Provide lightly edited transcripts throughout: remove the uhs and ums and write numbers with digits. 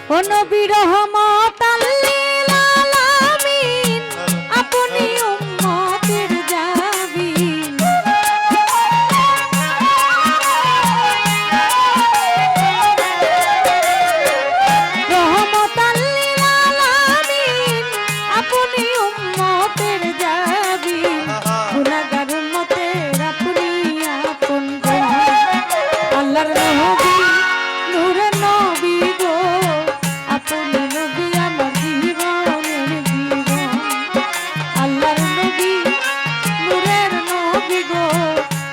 ও নবী রহমাতাল লিল আলামিন আপনি উম্মতের জাবিন রহমাতাল লিল আলামিন আপনি উম্মতের জাবিন গুনাহগার উম্মতের আপনি আপনজন আল্লাহর নবী নূরের নবী গো আপনি নবী আমার জীবনের জীবন আল্লাহর নবী নূরের নবী গো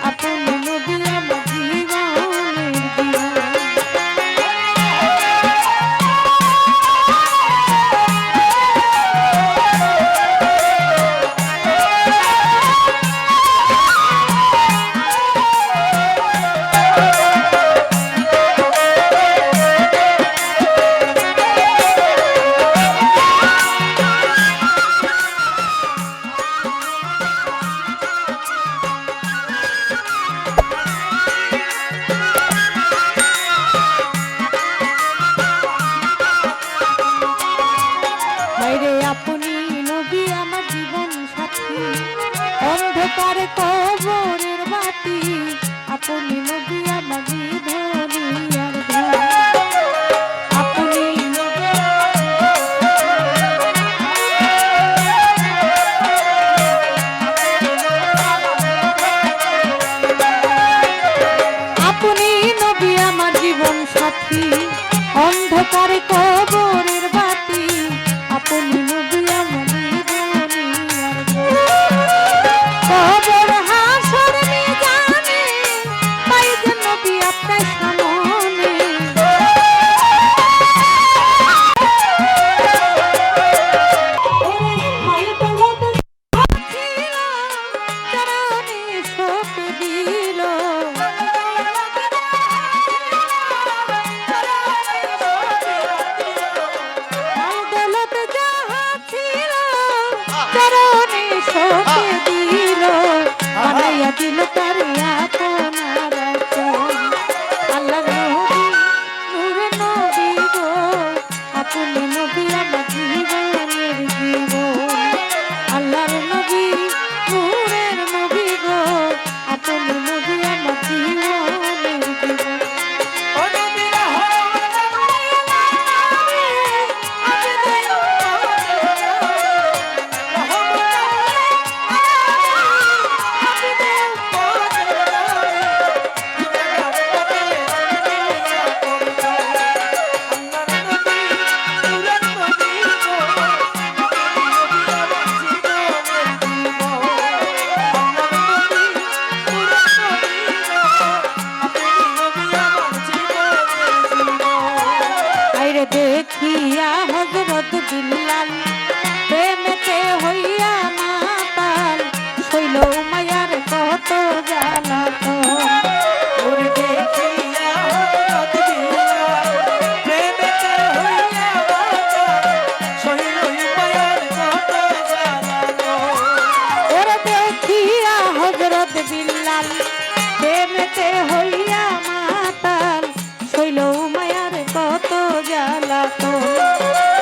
আপনি নবী আমার জীবনের জীবন আপনি নবী আমার জীবন সাথী অন্ধকার কবরের বাতি আপনি নবী আমার জীবনের ধ্যান আপনি আপনি নবী আমার জীবন সাথী অন্ধকার কবরের বাতি আপনি নবী আমার জীবনের কবর হাসর মিজানে পাইবেন নবী আপনার সামনে শোক দিল চরণে শোকে দিল বানাইয়া দিল তার আপনার আল্লাহ নবী নূরে নবী গো আপনি নবী আমার জীবনের জীবন আল্লাহর নবী নূরের নবী গো আপনি নবী আমার জীবনের জীবন দেখিয়া হযরত বিল্লাল প্রেমেতে হইয়া মাতাল শৈল মায়ার কত জ্বালাতন ওরে দেখিয়া হযরত বিল্লাল প্রেমেতে হইয়া মাতাল শৈল মায়ার কত জ্বালাতন ওরে দেখিয়া হযরত বিল্লাল প্রেমেতে হইয়া মাতাল শৈল মায়ার কত জ্বালাতন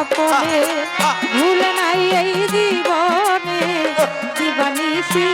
সকলে ভুলে নাই এই জীবনে দিবানিশি